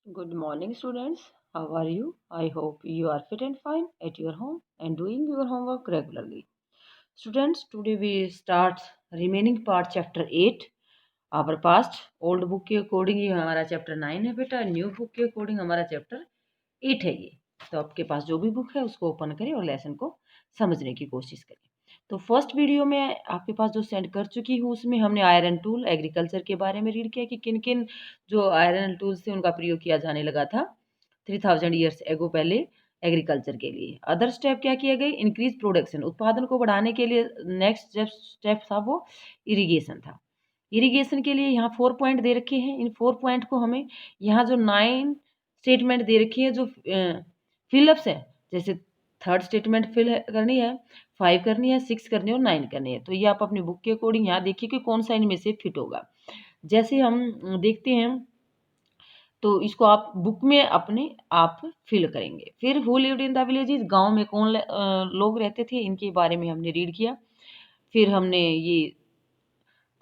Good morning, students. How are you? I hope you are fit and fine at your home and doing your homework regularly. Students, today we start remaining part chapter 8. Our past old book के according ये हमारा chapter 9 है बेटा, new book के according हमारा chapter 8 है ये। तो आपके पास जो भी बुक है उसको ओपन करें और लेसन को समझने की कोशिश करें। तो फर्स्ट वीडियो में आपके पास जो सेंड कर चुकी हूँ उसमें हमने आयरन टूल एग्रीकल्चर के बारे में रीड किया कि किन किन जो आयरन टूल्स थे उनका प्रयोग किया जाने लगा था 3000 ईयर्स एगो पहले एग्रीकल्चर के लिए। अदर स्टेप क्या किया गया, इंक्रीज प्रोडक्शन, उत्पादन को बढ़ाने के लिए नेक्स्ट स्टेप था वो इरिगेशन था। इरिगेशन के लिए यहाँ 4 पॉइंट दे रखे हैं। इन 4 पॉइंट को हमें यहाँ जो 9 स्टेटमेंट दे रखी है जो फिलअप्स है, जैसे थर्ड स्टेटमेंट फिल करनी है, 5 करनी है, 6 करनी है और 9 करनी है। तो ये आप अपनी बुक के अकॉर्डिंग यहाँ देखिए कि कौन सा इनमें से फिट होगा। जैसे हम देखते हैं तो इसको आप बुक में अपने आप फिल करेंगे। फिर who lived in the villages, गांव में कौन लोग रहते थे इनके बारे में हमने रीड किया। फिर हमने ये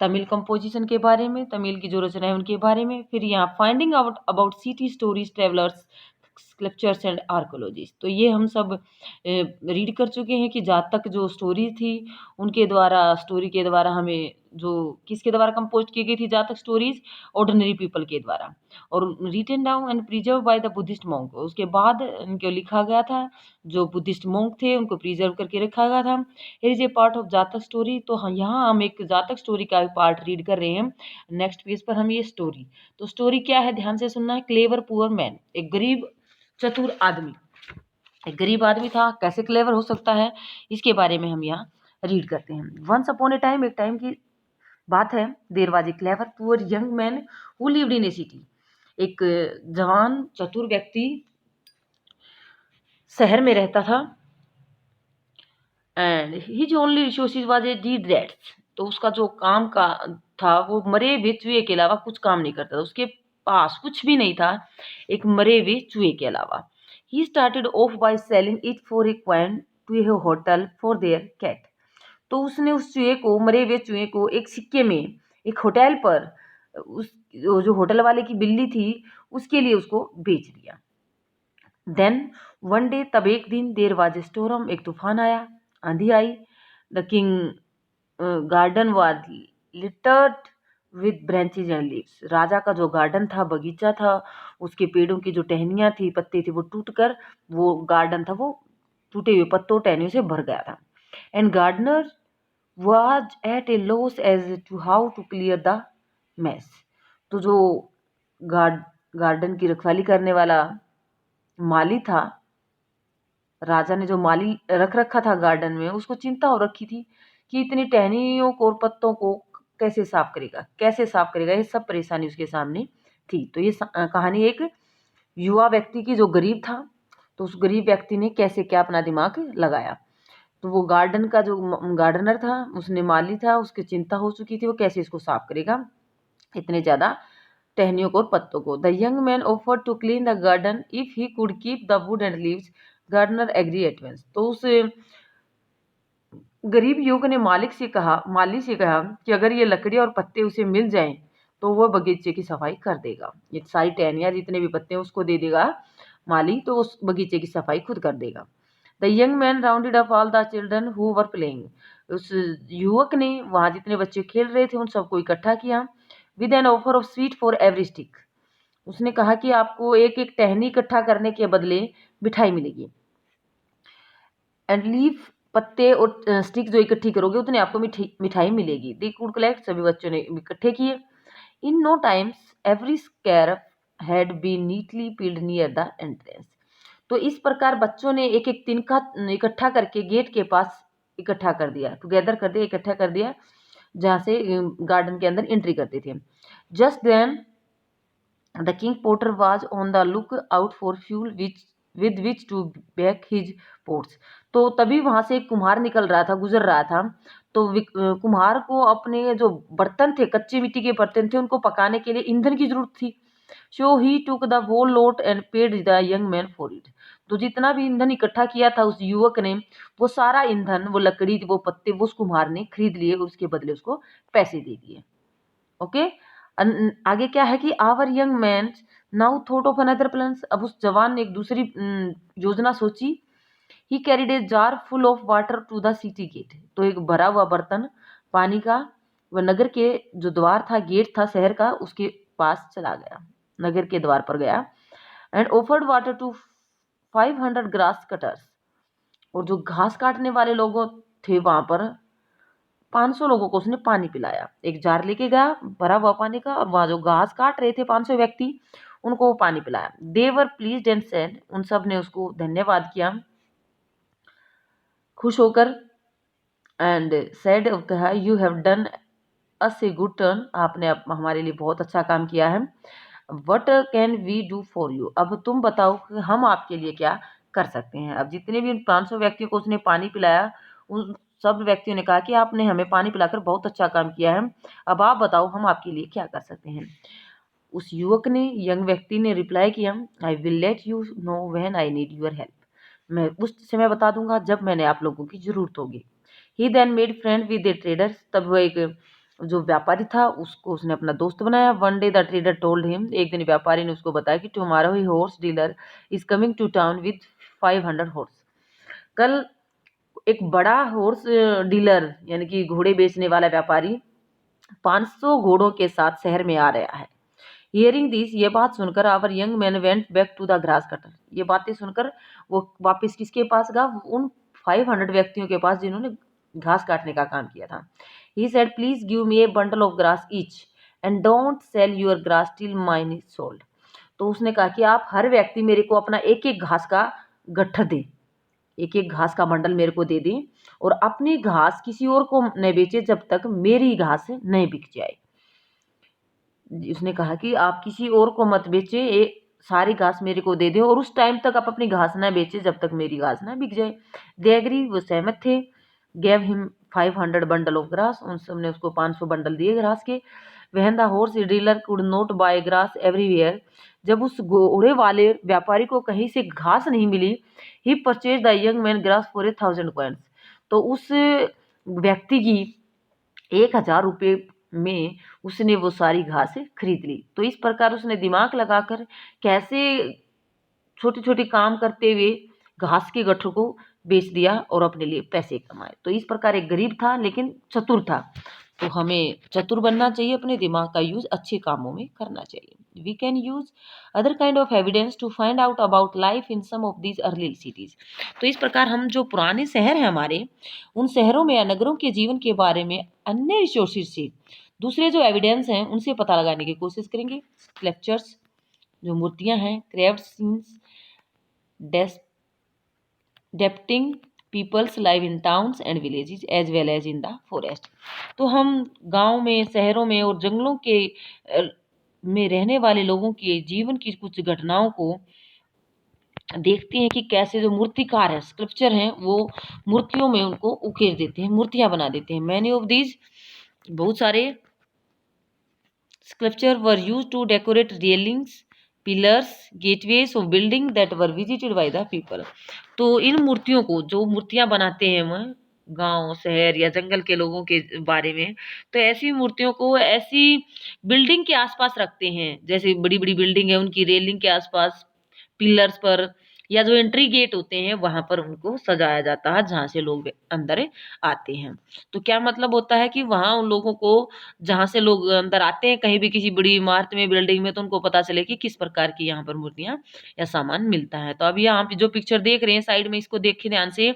तमिल कंपोजिशन के बारे में, तमिल की जो रचना है उनके बारे में। फिर यहाँ finding out about city stories travellers scriptures and archaeologies, तो ये हम सब रीड कर चुके हैं कि जातक जो स्टोरी थी उनके द्वारा, स्टोरी के द्वारा हमें जो किसके द्वारा कंपोज की गई थी जातक स्टोरीज, ऑर्डिनरी पीपल के द्वारा, और written down and preserve by the Buddhist monk. उसके बाद इनको लिखा गया था, जो बुद्धिस्ट मॉन्क थे उनको प्रिजर्व करके रखा गया था। It is a part of जातक स्टोरी। तो यहाँ हम एक जातक स्टोरी का पार्ट रीड कर रहे हैं। नेक्स्ट पेज पर हम ये स्टोरी, तो स्टोरी क्या है ध्यान से सुनना है। क्लेवर पुअर मैन, एक गरीब चतुर आदमी, एक गरीब आदमी था, कैसे क्लेवर हो सकता है इसके बारे में हम यहाँ रीड करते हैं। वंस अपॉन ए टाइम, एक टाइम की बात है, there was a clever poor young man who lived in a city. एक जवान चतुर व्यक्ति शहर में रहता था। And his only resources was a dead rats, तो उसका जो काम का था वो मरे हुए चूहे के अलावा कुछ काम नहीं करता था। उसके पास कुछ भी नहीं था एक मरे हुए चूहे के अलावा। He started off by selling it for a coin to a hotel for their cat. तो उसने उस चूहे को, मरे हुए चूहे को एक सिक्के में एक होटल पर, उस जो होटल वाले की बिल्ली थी उसके लिए उसको बेच दिया। देन वन डे, तब एक दिन, देर वाज ए स्टोरम, एक तूफान आया, आंधी आई। The king garden was littered with branches and leaves. राजा का जो गार्डन था, बगीचा था, उसके पेड़ों की जो टहनियाँ थी, पत्ते थे, वो टूट कर, वो गार्डन था वो टूटे हुए पत्तों टहनियों से भर गया था। And gardener was at a loss as to how to clear the mess. तो जो गार्डन की रखवाली करने वाला माली था, राजा ने जो माली रख रखा था गार्डन में, उसको चिंता हो रखी थी कि इतनी टहनियों को और पत्तों को कैसे साफ करेगा, कैसे साफ करेगा, ये सब परेशानी उसके सामने थी। तो ये कहानी एक युवा व्यक्ति की, जो गरीब था, तो उस गरीब व्यक्ति ने कैसे क्या अपना दिमाग लगाया। तो वो गार्डन का जो गार्डनर था, उसने माली था, उसकी चिंता हो चुकी थी वो कैसे इसको साफ करेगा इतने ज़्यादा टहनियों को और पत्तों को। The young man offer to clean the garden if he could keep the wood and leaves. Gardener agree at once. तो उस गरीब युवक ने माली से कहा कि अगर ये लकड़ी और पत्ते उसे मिल जाएं तो वह बगीचे की सफाई कर देगा। ये सारी टहनियाँ जितने भी पत्ते हैं उसको दे देगा माली, तो उस बगीचे की सफाई खुद कर देगा। The young man rounded up all the children who were playing. उस युवक ने वहाँ जितने बच्चे खेल रहे थे उन सबको इकट्ठा किया। With an offer of sweet for every stick. उसने कहा कि आपको एक एक टहनी इकट्ठा करने के बदले मिठाई मिलेगी। एंड लीव, पत्ते और स्टिक जो इकट्ठी करोगे उतने आपको मिठाई मिलेगी। दे कुड कलेक्ट, सभी बच्चों ने इकट्ठे किए। In no times every scrap had been neatly peeled near the entrance. तो इस प्रकार बच्चों ने एक एक तिनका इकट्ठा करके गेट के पास इकट्ठा कर दिया, टुगेदर कर दिया, इकट्ठा कर दिया, जहाँ से गार्डन के अंदर एंट्री करते थे। Just then the king potter was on the look out for fuel with which to bake his pots. तो तभी वहाँ से एक कुम्हार निकल रहा था, गुजर रहा था। तो कुम्हार को अपने जो बर्तन थे, कच्ची मिट्टी के बर्तन थे, उनको पकाने के लिए ईंधन की जरूरत थी। So he took the whole lot and paid the young man for it. तो जितना भी ईंधन इकट्ठा किया था उस युवक ने, वो सारा ईंधन, वो लकड़ी, वो पत्ते, वो उस कुम्हार ने खरीद लिए और उसके बदले उसको पैसे दे दिए। ओके। आगे क्या है कि our young man now thought of another plan, अब उस जवान ने एक दूसरी योजना सोची। He carried a jar full of water to the city gate, तो एक भरा हुआ बर्तन पानी का वह नगर के जो द्वार था, गेट था शहर का, उसके पास चला गया, नगर के द्वार पर गया। And offered water to 500 grass cutters, और जो घास काटने वाले लोग थे वहां पर 500 लोगों को उसने पानी पिलाया। एक जार लेके गया भरा हुआ पानी का, और वहां जो घास काट रहे थे 500 व्यक्ति, उनको वो पानी पिलाया। देवर प्लीज्ड एंड सेड, उन सब ने उसको धन्यवाद किया खुश होकर। एंड सेड, कहा, you have done us a good turn, आपने हमारे लिए बहुत अच्छा काम किया है। What can we do for you, अब तुम बताओ कि हम आपके लिए क्या कर सकते हैं। अब जितने भी 500 व्यक्तियों को उसने पानी पिलाया, उन सब व्यक्तियों ने कहा कि आपने हमें पानी पिलाकर बहुत अच्छा काम किया है, अब आप बताओ हम आपके लिए क्या कर सकते हैं। उस युवक ने, यंग व्यक्ति ने रिप्लाई किया, I will let you know when I need your help, मैं उस समय बता दूंगा जब मैंने आप लोगों की जरूरत होगी। He then made friend with the traders, तब वह एक जो व्यापारी था उसको उसने अपना दोस्त बनाया। One day the trader told him, एक दिन व्यापारी ने उसको बताया कि tomorrow he horse dealer is coming to town with 500 horse, कल एक बड़ा हॉर्स डीलर यानी कि घोड़े बेचने वाला व्यापारी 500 घोड़ों के साथ शहर में आ रहा है। हियरिंग दिस, ये बात सुनकर our young man went back to the grass cutter, ये बातें सुनकर वो वापस किसके पास गया, उन 500 व्यक्तियों के पास जिन्होंने घास काटने का काम किया था। He said, please give me A bundle of grass each and don't sell your grass till mine is sold, तो उसने कहा कि आप हर व्यक्ति मेरे को अपना एक एक घास का गट्ठर दे, एक एक घास का बंडल मेरे को दे दें, और अपनी घास किसी और को न बेचे जब तक मेरी घास नहीं बिक जाए। उसने कहा कि आप किसी और को मत बेचे, सारी घास मेरे को दे दे, और उस टाइम तक आप अपनी घास ना बेचे जब तक मेरी घास ना बिक जाए। दे एग्री, वो सहमत थे। Gave him 500 bundle of grass, उन सब ने उसको 500 बंडल दिए घास के। When the horse dealer could not buy grass everywhere, जब उस घोड़े वाले व्यापारी को कहीं से घास नहीं मिली, he purchase the young man grass for 1000 coins, तो उस व्यक्ति की 1000 रुपये में उसने वो सारी घास खरीद ली। तो इस प्रकार उसने दिमाग लगाकर कैसे छोटे छोटे काम करते हुए घास के गट्ठर को बेच दिया और अपने लिए पैसे कमाए। तो इस प्रकार एक गरीब था लेकिन चतुर था। तो हमें चतुर बनना चाहिए, अपने दिमाग का यूज अच्छे कामों में करना चाहिए। We can use other kind of evidence to find out about life in some of these early cities. तो इस प्रकार हम जो पुराने शहर हैं हमारे, उन शहरों में या नगरों के जीवन के बारे में अन्य रिसोर्सेज से दूसरे जो एविडेंस हैं उनसे पता लगाने की कोशिश करेंगे। स्कल्पचर्स, जो मूर्तियां हैं, craft scenes depicting people's live in towns and villages as well as in the forest. तो हम गांव में, शहरों में और जंगलों के में रहने वाले लोगों के जीवन की कुछ घटनाओं को देखते हैं कि कैसे जो मूर्तिकार हैं, स्कल्पचर हैं, वो मूर्तियों में उनको उकेर देते हैं, मूर्तियां बना देते हैं। मैनी ऑफ दीज, बहुत सारे sculpture were used to decorate railings, pillars, gateways of building that were visited by the people. तो इन मूर्तियों को, जो मूर्तियां बनाते हैं हम गांव, शहर या जंगल के लोगों के बारे में, तो ऐसी मूर्तियों को ऐसी बिल्डिंग के आसपास रखते हैं, जैसे बड़ी बड़ी बिल्डिंग है उनकी रेलिंग के आसपास, पिलर्स पर, या जो एंट्री गेट होते हैं वहां पर उनको सजाया जाता है जहां से लोग अंदर आते हैं। तो क्या मतलब होता है कि वहां उन लोगों को, जहां से लोग अंदर आते हैं कहीं भी किसी बड़ी इमारत में, बिल्डिंग में, तो उनको पता चले कि किस प्रकार की यहाँ पर मूर्तियां या सामान मिलता है। तो अभी यहाँ पे जो पिक्चर देख रहे हैं साइड में, इसको देखिए ध्यान से।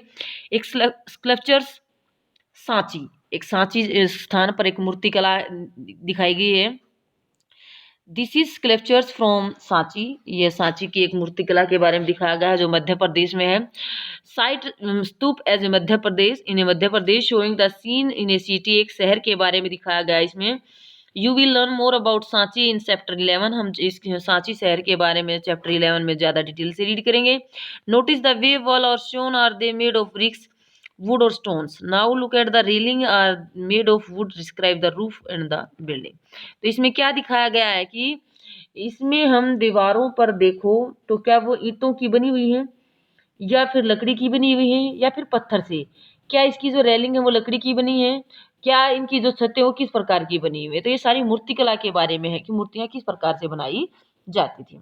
एक स्कल्पचर्स सांची, एक सांची स्थान पर एक मूर्ति कला दिखाई गई है। This is sculptures from Sanchi, ये सांची की एक मूर्तिकला के बारे में दिखाया गया है जो मध्य प्रदेश में है। Site stupa as a Madhya Pradesh, इन्हें Madhya Pradesh showing the scene in a city, एक शहर के बारे में दिखाया गया है इसमें। You will learn more about Sanchi in chapter 11, हम इस सांची शहर के बारे में चैप्टर 11 में ज्यादा डिटेल से रीड करेंगे। नोटिस द वे वॉल और stone are they made of bricks, wood or stones. Now look at the railing are made of wood, describe the roof and the building. तो इसमें क्या दिखाया गया है कि इसमें हम दीवारों पर देखो तो क्या वो ईंटों की बनी हुई है या फिर लकड़ी की बनी हुई है या फिर पत्थर से। क्या इसकी जो रेलिंग है वो लकड़ी की बनी है, क्या इनकी जो छतें वो किस प्रकार की बनी हुई है। तो ये सारी मूर्तिकला के बारे में है कि मूर्तियां किस प्रकार से बनाई जाती थी।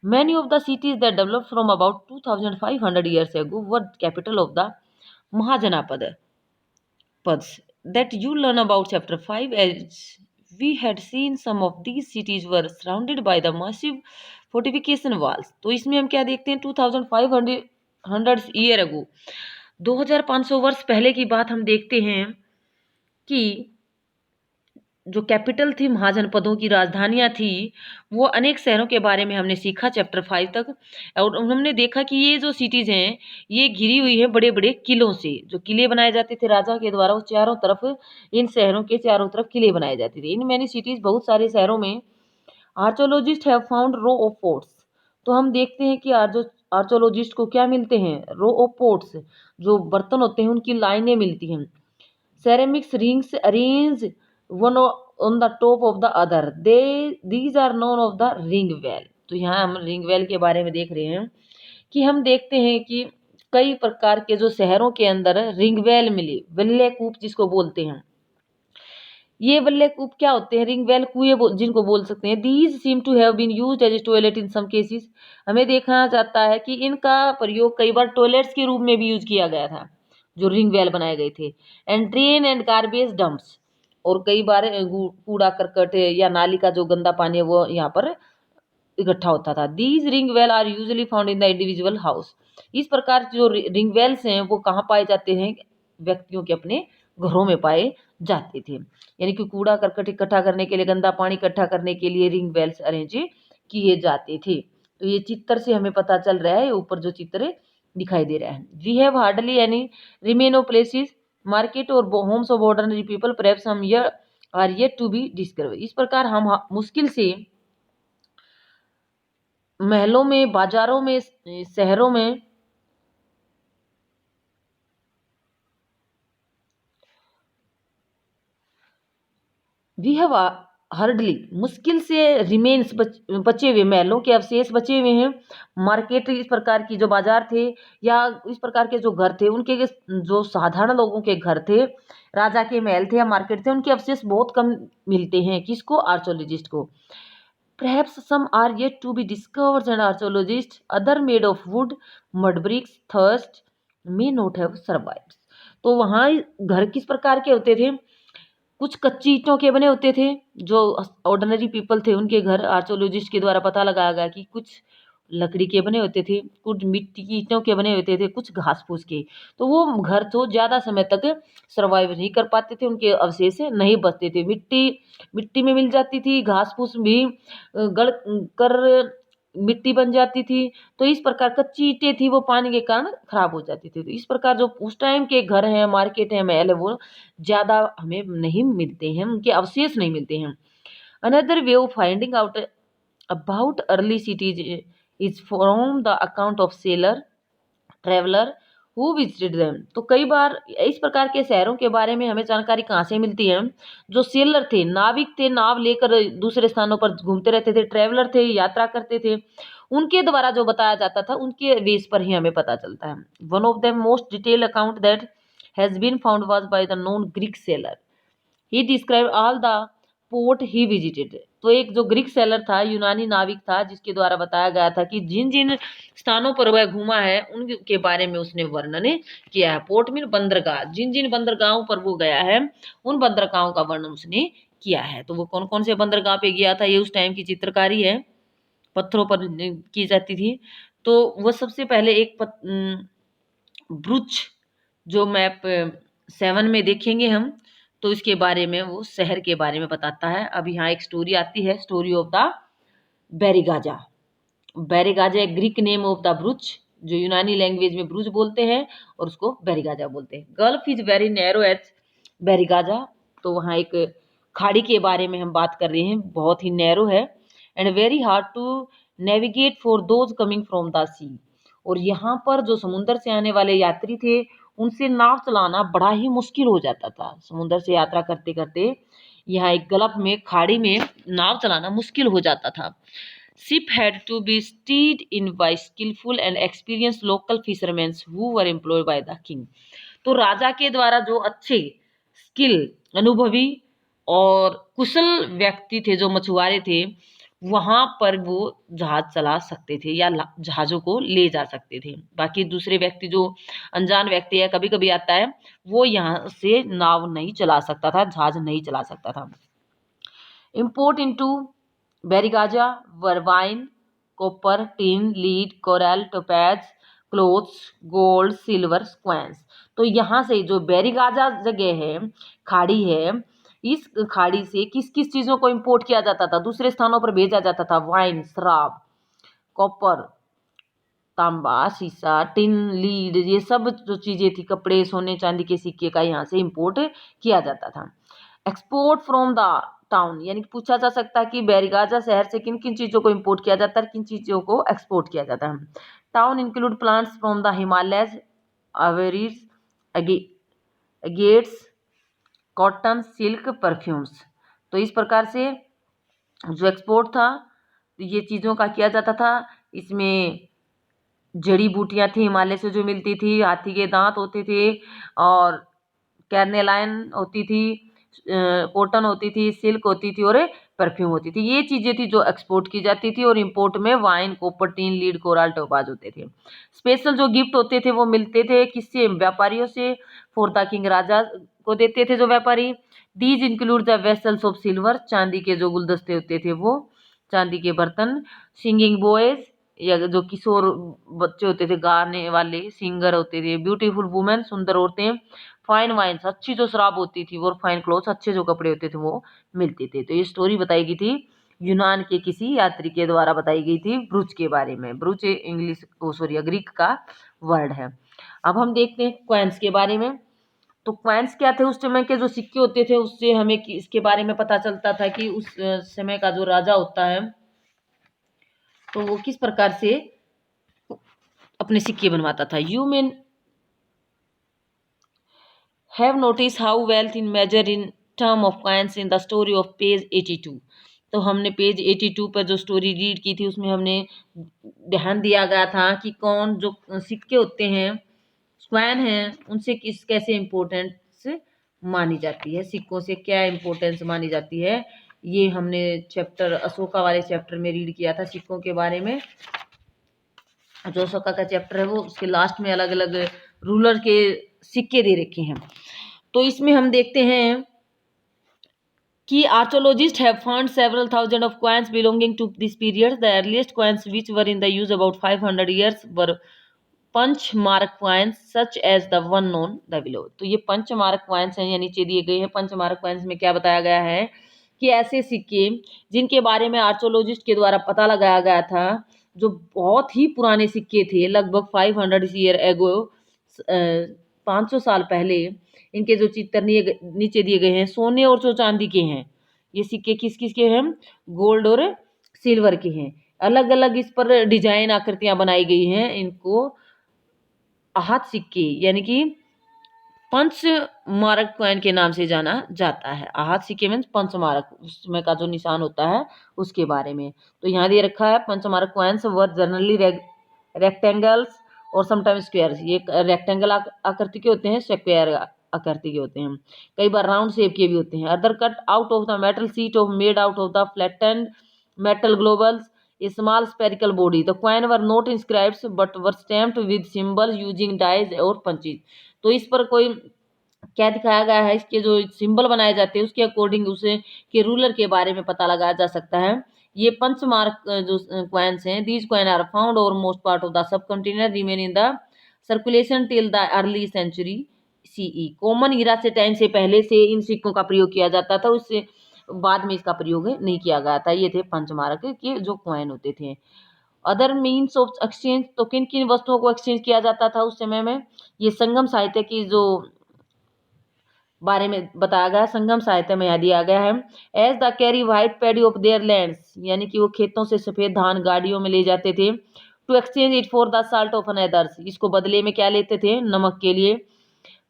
Many of the cities that developed from about 2500 years ago were capital of the Mahajanapada pads that you learn about chapter 5. As we had seen, some of these cities were surrounded by the massive fortification walls. तो इसमें हम क्या देखते हैं, 2500 year ago, 2500 वर्ष पहले की बात हम देखते हैं कि जो कैपिटल थी, महाजनपदों की राजधानियां थी, वो अनेक शहरों के बारे में हमने सीखा चैप्टर 5 तक। और हमने देखा कि ये जो सिटीज़ हैं ये घिरी हुई है बड़े बड़े किलों से। जो किले बनाए जाते थे राजा के द्वारा, वो चारों तरफ, इन शहरों के चारों तरफ किले बनाए जाते थे। इन मैनी सिटीज़, बहुत सारे शहरों में archaeologist have found row of forts. तो हम देखते हैं कि आर्चोलॉजिस्ट को क्या मिलते हैं, रो ऑफ पोर्ट्स, जो बर्तन होते हैं उनकी लाइनें मिलती हैं। ceramics rings arranged one on the top of the other, these are known of the ring well। तो यहाँ हम रिंग वेल के बारे में देख रहे हैं कि हम देखते हैं कि कई प्रकार के जो शहरों के अंदर रिंग वेल मिले, वल्ले कूप जिसको बोलते हैं। ये वल्ले कूप क्या होते हैं, रिंग वेल कुएं जिनको बोल सकते हैं। These seem to have been used as a toilet in some cases. हमें देखा जाता है कि इनका प्रयोग कई बार टॉयलेट्स के रूप में भी यूज किया गया था, जो रिंग वेल बनाए गए थे। And drain and garbage dumps, और कई बार कूड़ा करकट या नाली का जो गंदा पानी है वो यहाँ पर इकट्ठा होता था। These ring well are usually found in the individual house. इस प्रकार जो रिंग वेल्स हैं वो कहाँ पाए जाते हैं, व्यक्तियों के अपने घरों में पाए जाते थे। यानी कि कूड़ा करकट इकट्ठा करने के लिए, गंदा पानी इकट्ठा करने के लिए रिंग वेल्स अरेंज किए जाते थे। तो ये चित्र से हमें पता चल रहा है, ऊपर जो चित्र दिखाई दे रहा है। We have hardly any remain of places, market और homes of ordinary people, perhaps हम ये are yet to be discover. इस प्रकार हम मुश्किल से महलों में, बाजारों में, शहरों में वी हैव हर्डली, मुश्किल से, रिमेन्स, बचे हुए, महलों के अवशेष बचे हुए हैं। मार्केट, इस प्रकार की जो बाजार थे, या इस प्रकार के जो घर थे, उनके जो साधारण लोगों के घर थे, राजा के महल थे या मार्केट थे, उनके अवशेष बहुत कम मिलते हैं। किसको, आर्चोलॉजिस्ट को। Perhaps some are yet to be discovered and archaeologists, other made of wood, mud bricks, thirst, may not have survived। तो वहाँ घर किस प्रकार के होते थे, कुछ कच्ची ईंटों के बने होते थे। जो ऑर्डिनरी पीपल थे उनके घर आर्चोलॉजिस्ट के द्वारा पता लगाया गया कि कुछ लकड़ी के बने होते थे, कुछ मिट्टी की ईंटों के बने होते थे, कुछ घास फूस के। तो वो घर तो ज़्यादा समय तक सर्वाइव नहीं कर पाते थे, उनके अवशेष नहीं बचते थे। मिट्टी में मिल जाती थी, घास फूस भी गड़ कर मिट्टी बन जाती थी। तो इस प्रकार कच्ची ईंटें थी, वो पानी के कारण खराब हो जाती थी। तो इस प्रकार जो उस टाइम के घर हैं, मार्केट है, महल है, वो ज़्यादा हमें नहीं मिलते हैं, उनके अवशेष नहीं मिलते हैं। Another way of finding out about early cities is from the account of seller traveller who visited them. तो कई बार इस प्रकार के शहरों के बारे में हमें जानकारी कहाँ से मिलती है, जो सेलर थे, नाविक थे, नाव लेकर दूसरे स्थानों पर घूमते रहते थे, ट्रेवलर थे, यात्रा करते थे, उनके द्वारा जो बताया जाता था, उनके बेस पर ही हमें पता चलता है। One of the most detail account that has been found was by the known Greek sailor. He describe all the port he visited. तो एक जो ग्रीक सेलर था, यूनानी नाविक था, जिसके द्वारा बताया गया था कि जिन जिन स्थानों पर वह घूमा है उनके बारे में उसने वर्णन किया है। पोर्ट मीन बंदरगाह, जिन जिन बंदरगाहों पर वो गया है उन बंदरगाहों का वर्णन उसने किया है। तो वो कौन कौन से बंदरगाह पे गया था, ये उस टाइम की चित्रकारी है, पत्थरों पर की जाती थी। तो वो सबसे पहले एक ब्रुच, जो मैप 7 में देखेंगे हम, तो इसके बारे में, वो शहर के बारे में बताता है। अब यहाँ एक स्टोरी आती है, स्टोरी ऑफ द बेरिगाजा। बेरिगाजा एक Greek name of the Baruch, जो यूनानी लैंग्वेज में ब्रुज बोलते हैं और उसको बेरिगाजा बोलते हैं। Gulf is very narrow at Barygaza. तो वहाँ एक खाड़ी के बारे में हम बात कर रहे हैं, बहुत ही नैरो है। And very hard to navigate for those coming from the sea. और यहाँ पर जो समुद्र से आने वाले यात्री थे, उनसे नाव चलाना बड़ा ही मुश्किल हो जाता था। समुद्र से यात्रा करते करते यहाँ एक गल्फ में, खाड़ी में नाव चलाना मुश्किल हो जाता था। Ship had to be steered in by skilful and experienced local fisherman who were employed by the king. तो राजा के द्वारा जो अच्छे स्किल, अनुभवी और कुशल व्यक्ति थे, जो मछुआरे थे, वहां पर वो जहाज चला सकते थे या जहाजों को ले जा सकते थे। बाकी दूसरे व्यक्ति जो अनजान व्यक्ति है कभी कभी आता है, वो यहाँ से नाव नहीं चला सकता था, जहाज नहीं चला सकता था। Import into Barigaja were wine, copper, tin, lead, coral, topaz, clothes, gold, silver, coins। तो यहाँ से जो बैरिगाजा जगह है, खाड़ी है, इस खाड़ी से किस किस चीजों को इंपोर्ट किया जाता था, दूसरे स्थानों पर भेजा जाता था? वाइन, शराब, कॉपर, तांबा, शीशा, टिन, लीड, ये सब जो चीजें थी, कपड़े, सोने चांदी के सिक्के का यहाँ से इंपोर्ट किया जाता था। एक्सपोर्ट फ्रॉम द टाउन, यानी कि पूछा जा सकता है कि बैरिगाजा शहर से किन किन चीजों को इंपोर्ट किया जाता है, किन चीजों को एक्सपोर्ट किया जाता है। Town include plants from the Himalayas, ivories, agates, cotton, silk, perfumes. तो इस प्रकार से जो एक्सपोर्ट था ये चीज़ों का किया जाता था। इसमें जड़ी बूटियां थी हिमालय से जो मिलती थी, हाथी के दांत होते थे, और कैरनेलाइन होती थी, कॉटन होती थी, सिल्क होती थी, और परफ्यूम होती थी। ये चीजें थी जो एक्सपोर्ट की जाती थी। और इंपोर्ट में wine, copper, tin, lead, coral, topaz होते थे। स्पेशल जो गिफ्ट होते थे वो मिलते थे किससे? व्यापारियों से। फॉर द किंग, राजा को देते थे जो व्यापारी। These include the vessels of silver, चांदी के जो गुलदस्ते होते थे वो, चांदी के बर्तन। सिंगिंग बॉयज, या जो किशोर बच्चे होते थे, गाने वाले सिंगर होते थे। ब्यूटीफुल वुमेन, सुंदर औरतें। फाइन वाइन्स, अच्छी जो शराब होती थी वो। फाइन क्लोथ्स, अच्छे जो कपड़े होते थे वो मिलते थे। तो ये स्टोरी बताई गई थी यूनान के किसी यात्री के द्वारा बताई गई थी ब्रुज के बारे में। ब्रुज इंग्लिश सॉरी ग्रीक का वर्ड है। अब हम देखते हैं क्वाइंस के बारे में। तो क्वाइंस क्या थे? उस समय के जो सिक्के होते थे उससे हमें इसके बारे में पता चलता था कि उस समय का जो राजा होता है तो वो किस प्रकार से अपने सिक्के बनवाता था। You may have notice how wealth in measure in term of coins in the story of page 82। तो हमने पेज 82 पर जो स्टोरी रीड की थी उसमें हमने ध्यान दिया गया था कि कौन जो सिक्के होते हैं, क्वाइन हैं, उनसे किस कैसे इम्पोर्टेंस मानी जाती है, सिक्कों से क्या इम्पोर्टेंस मानी जाती है। ये हमने चैप्टर अशोका वाले चैप्टर में रीड किया था सिक्कों के बारे में। जो अशोका का चैप्टर है वो उसके लास्ट में अलग अलग रूलर के सिक्के दे रखे हैं। तो इसमें हम देखते हैं कि archaeologist have found several thousand of coins belonging to this period. The earliest coins which were in the use about 500 years were punch mark coins such as the one known the below. तो ये punch mark coins हैं या नीचे दिए गए हैं। पंच mark coins में क्या बताया गया है कि ऐसे सिक्के जिनके बारे में आर्कोलॉजिस्ट के द्वारा पता लगाया गया था, जो बहुत ही पुराने सिक्के थे, लगभग 500 ईयर एगो, 500 साल पहले, इनके जो चित्र नीचे दिए गए हैं सोने और जो चांदी के हैं। ये सिक्के किस किस के हैं? गोल्ड और सिल्वर के हैं। अलग अलग इस पर डिजाइन आकृतियां बनाई गई हैं। इनको आहत सिक्के यानी कि पंच मारक कॉइन के नाम से जाना जाता है। आहत सिक्के मीन्स पंच मारक, उसमें का जो निशान होता है उसके बारे में। तो यहाँ दे रखा है पंच मारक कॉइन्स वर जनरली रेक्टेंगल्स और समटाइम स्क्वायर्स। ये रेक्टेंगल आकृति के होते हैं, स्क्वायर आकृति के होते हैं, कई बार राउंड शेप के भी होते हैं। Other cut out of the metal sheet of made out of the flattened metal globals, a small spherical body. The coin were not inscribed but were stamped with symbols using dies और punches। तो इस पर कोई क्या दिखाया गया है, इसके जो सिंबल बनाए जाते हैं उसके अकॉर्डिंग उसे के रूलर के बारे में पता लगाया जा सकता है। ये पंच मार्क जो क्वाइंस हैं, these coin are found over most part of the subcontinent remain in the circulation till the early century CE. Common era से टाइम से पहले से इन सिक्कों का प्रयोग किया जाता था, उससे बाद में इसका प्रयोग नहीं किया गया था। ये थे पंचमारक के जो कॉइन होते थे। अदर मीन्स ऑफ एक्सचेंज, तो किन किन वस्तुओं को एक्सचेंज किया जाता था उस समय में? ये संगम साहित्य की जो बारे में बताया गया, संगम साहित्य में यहाँ दिया गया है। As the carry white paddy of their lands, यानी कि वो खेतों से सफेद धान गाड़ियों में ले जाते थे। To exchange it for the salt of others, इसको बदले में क्या लेते थे? नमक के लिए।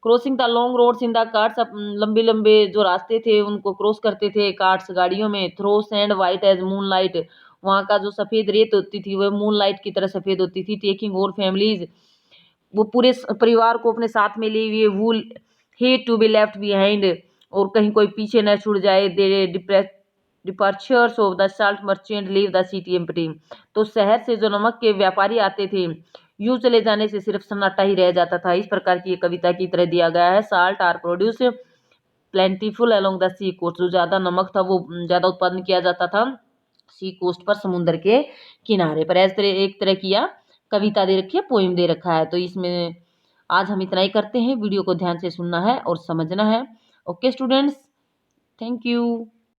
Crossing the long roads in the carts, लंबे लंबे जो रास्ते थे उनको क्रॉस करते थे कार्ट्स गाड़ियों में। Through sand white as moon light, वहाँ का जो सफ़ेद रेत होती थी वह मून लाइट की तरह सफ़ेद होती थी। टेकिंग और फैमिलीज, वो पूरे परिवार को अपने साथ में लिए हुए। Wool hate to be left behind, और कहीं कोई पीछे न छूट जाए। The departures of the salt merchant leave the city empty. तो शहर से जो नमक के व्यापारी आते थे, यूं चले जाने से सिर्फ सन्नाटा ही रह जाता था। इस प्रकार की ये कविता की तरह दिया गया है। Salt are produce plentiful along the sea coast. जो ज्यादा नमक था वो ज्यादा उत्पादन किया जाता था सी कोस्ट पर, समुद्र के किनारे पर। ऐसे तरह एक तरह की कविता दे रखी है, पोइम दे रखा है। तो इसमें आज हम इतना ही करते हैं। वीडियो को ध्यान से सुनना है और समझना है। Okay students, thank you.